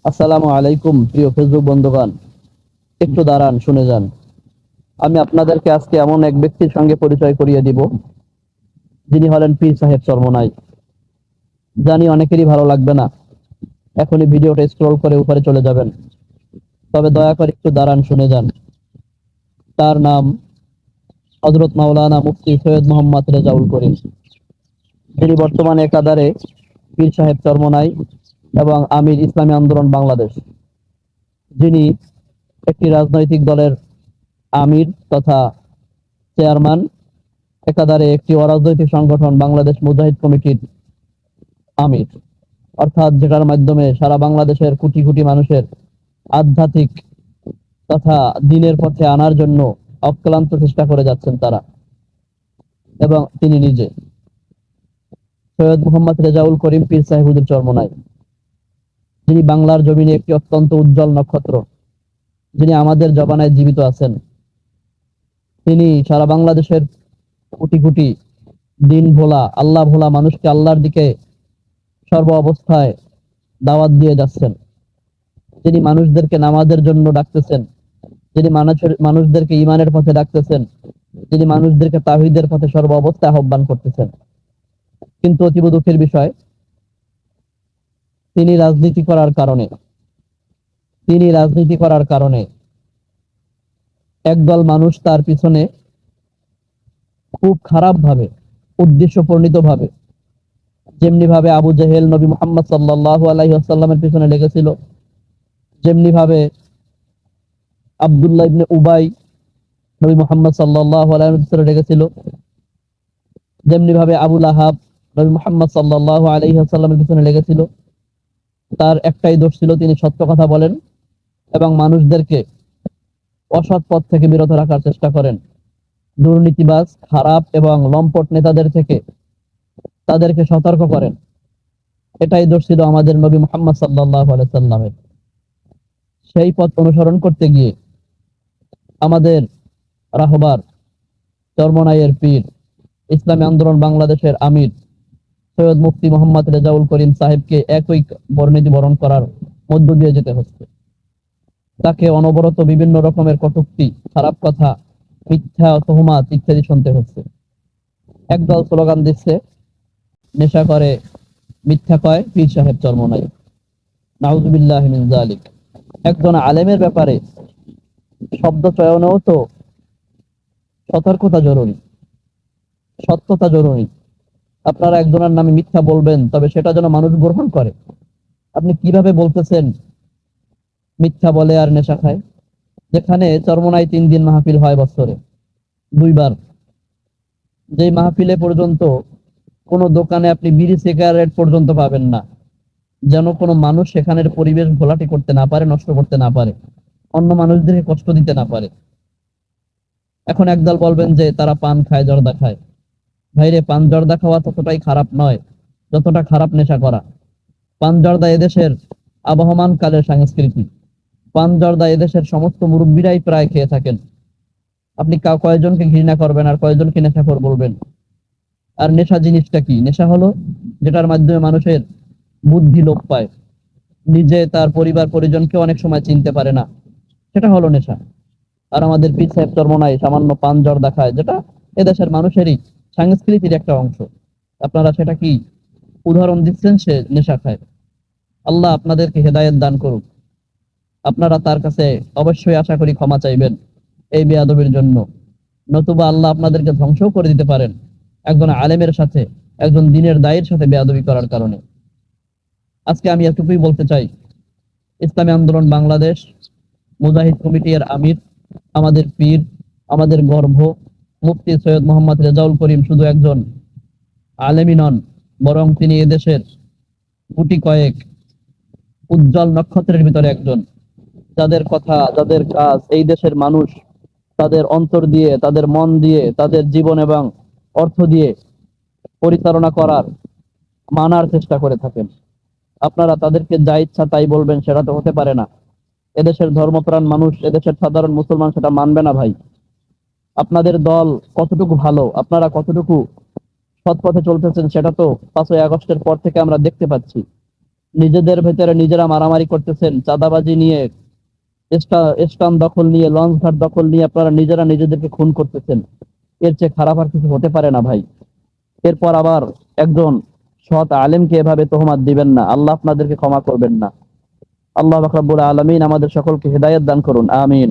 আসসালামু আলাইকুম প্রিয় ফেসবুক বন্ধুগণ, একটু দাঁড়ান, শুনে যান। আমি আপনাদেরকে আজকে এমন এক ব্যক্তির সঙ্গে পরিচয় করিয়ে দিব, যিনি হলেন পীর সাহেব চরমোনাই। জানি অনেকেরই ভালো লাগবে না, এখনই ভিডিওটা স্ক্রল করে উপরে চলে যাবেন। তবে দয়া করে একটু দাঁড়ান, শুনে যান। তার নাম হযরত মাওলানা মুফতি সৈয়দ মোহাম্মদ রেজাউল করিম, যিনি বর্তমানে একাধারে পীর সাহেব চরমোনাই এবং আমির ইসলামী আন্দোলন বাংলাদেশ, যিনি একটি রাজনৈতিক দলের আমির তথা চেয়ারম্যান, একাধারে একটি অরাজনৈতিক সংগঠন বাংলাদেশ মুজাহিদ কমিটির আমির, অর্থাৎ যেটার মাধ্যমে সারা বাংলাদেশের কোটি কোটি মানুষের আধ্যাত্মিক তথা দিনের পথে আনার জন্য অক্লান্ত চেষ্টা করে যাচ্ছেন তারা। এবং তিনি নিজে সৈয়দ মোহাম্মদ রেজাউল করিম পীর সাহেব হুজুর চরমোনাই, যিনি বাংলার জমিনে একটি অত্যন্ত উজ্জ্বল নক্ষত্র, যিনি আমাদের জবানায় জীবিত আছেন। তিনি সারা বাংলাদেশের কোটি কোটি দিন ভোলা, আল্লাহ ভোলা মানুষকে আল্লাহর দিকে সর্ব অবস্থায় দাওয়াত দিয়ে যাচ্ছেন। যিনি মানুষদেরকে নামাজের জন্য ডাকতেছেন, যিনি মানুষদেরকে ইমানের পথে ডাকতেছেন, যিনি মানুষদেরকে তাওহীদের পথে সর্ব অবস্থায় আহ্বান করতেছেন। কিন্তু অতীব দুঃখের বিষয়, তিনি রাজনীতি করার কারণে তিনি রাজনীতি করার কারণে একদল মানুষ তার পিছনে খুব খারাপ ভাবে, উদ্দেশ্য প্রণীত ভাবে, যেমনি ভাবে আবু জেহেল নবী মুহাম্মদ সাল্লাল্লাহু আলাইহি ওয়াসাল্লামের পিছনে লেগেছিল, যেমনি ভাবে আব্দুল্লাহ ইবনে উবাই নবী মুহাম্মদ সাল্লাল্লাহু আলাইহি ওয়াসাল্লামের পিছনে লেগেছিল, যেমনি ভাবে আবু লাহাব নবী মুহাম্মদ সাল্লাল্লাহু আলাইহি ওয়াসাল্লামের পিছনে লেগেছিল। তার একটাই দোষ ছিল, তিনি সত্য কথা বলেন এবং মানুষদেরকে অসৎ পথ থেকে বিরত রাখার চেষ্টা করেন। দুর্নীতিবাজ, খারাপ এবং লম্পট নেতাদের থেকে তাদেরকে সতর্ক করেন। এটাই দোষ ছিল আমাদের নবী মুহাম্মদ সাল্লাল্লাহু আলাইহি সাল্লামের। সেই পথ অনুসরণ করতে গিয়ে আমাদের রাহবার চরমোনাইয়ের পীর, ইসলামী আন্দোলন বাংলাদেশের আমির সৈয়দ মুফতি মোহাম্মদ রেজাউল করিম সাহেবকে একই পরিণতি বরণ করার মধ্য দিয়ে যেতে হচ্ছে। তাকে অনবরত বিভিন্ন রকমের কটূক্তি, খারাপ কথা, মিথ্যা তহমাত ইত্যাদি শুনতে হচ্ছে। একদল স্লোগান দিচ্ছে, নেশা করে, মিথ্যা কয়, পীর সাহেব চরমোনাই। নাউযুবিল্লাহি মিন যালিক। একজন আলেমের ব্যাপারে শব্দ চয়নেও তো সতর্কতা জরুরি, সত্যতা জরুরি। আপনারা একজনের নামে মিথ্যা বলবেন, তবে সেটা যেন মানুষ গ্রহণ করে। আপনি কিভাবে বলতেছেন মিথ্যা বলে আর নেশা খায়? যেখানে চরমোনাই 3 দিন মাহফিল হয় বছরে 2 বার, যেই মাহফিলে পর্যন্ত কোনো দোকানে আপনি বিড়ি সিগারেট পর্যন্ত পাবেন না, যেন কোনো মানুষ সেখানের পরিবেশ ঘোলাটে করতে না পারে, নষ্ট করতে না পারে, অন্য মানুষদেরকে কষ্ট দিতে না পারে। এখন একদল বলবেন যে তারা পান খায়, জর্দা খায়। ভাইরে, পান জর্দা খাওয়া ততটাই খারাপ নয় যতটা খারাপ নেশা করা। পান জর্দা এদেশের আবহমান কালের সংস্কৃতি। পান জর্দা এদেশের সমস্ত মুরব্বীরাই প্রায় খেয়ে থাকেন। আপনি কয়জনকে ঘৃণা করবেন আর কয়জনকে নেশাখোর বলবেন? আর নেশা জিনিসটা কি? নেশা হলো যেটার মাধ্যমে মানুষের বুদ্ধি লোপ পায়, নিজে তার পরিবার পরিজনকে অনেক সময় চিনতে পারে না, সেটা হলো নেশা। আর আমাদের পীর সাহেব চরমোনাই সামান্য পান জর্দা খায়, যেটা এদেশের মানুষেরই সংস্কৃতির একটা অংশ। আপনারা সেটা কি উদাহরণ দিচ্ছেন সে নেশা খায়? আল্লাহ আপনাদেরকে হেদায়েত দান করুক। আপনারা তার কাছে অবশ্যই আশা করি ক্ষমা চাইবেন এই বেয়াদবির জন্য, নতুবা আল্লাহ আপনাদেরকে ধ্বংসও করে দিতে পারেন একজন আলেমের সাথে, একজন দ্বীনের দায়ীর সাথে বেয়াদবি করার কারণে। আজকে আমি এটুকুই বলতে চাই, ইসলামী আন্দোলন বাংলাদেশ মুজাহিদ কমিটি এর আমির, আমাদের পীর, আমাদের গর্ব মুফতি সৈয়দ মোহাম্মদ রেজাউল করিম শুধু একজন আলেমই নন, বরং তিনি এদেশের গুটি কয়েক উজ্জ্বল নক্ষত্রের ভিতরে একজন, যাদের কথা, যাদের কাজ এই দেশের মানুষ তাদের অন্তর দিয়ে, তাদের মন দিয়ে, তাদের জীবন এবং অর্থ দিয়ে পরিচালনা করার, মানার চেষ্টা করে থাকেন। আপনারা তাদেরকে যা ইচ্ছা তাই বলবেন, সেটা তো হতে পারে না। এদেশের ধর্মপ্রাণ মানুষ, এদেশের সাধারণ মুসলমান সেটা মানবে না ভাই। আপনাদের দল কতটুকু ভালো, আপনারা কতটুকু সৎ পথে চলতেছেন, সেটা তো 5ই আগস্টের পর থেকে আমরা দেখতে পাচ্ছি। নিজেদের ভেতরে নিজেরা মারামারি করতেছেন, চাঁদাবাজি নিয়ে, স্টান দখল নিয়ে, লঞ্চ ঘাট দখল নিয়ে আপনারা নিজেরা নিজেদেরকে খুন করতেছেন। এর চেয়ে খারাপ আর কিছু হতে পারে না ভাই। এরপর আবার একজন সৎ আলেমকে এভাবে তোহমাত দিবেন না, আল্লাহ আপনাদেরকে ক্ষমা করবেন না। আল্লাহ পাক রব্বুল আলামিন আমাদের সকলকে হেদায়েত দান করুন, আমিন।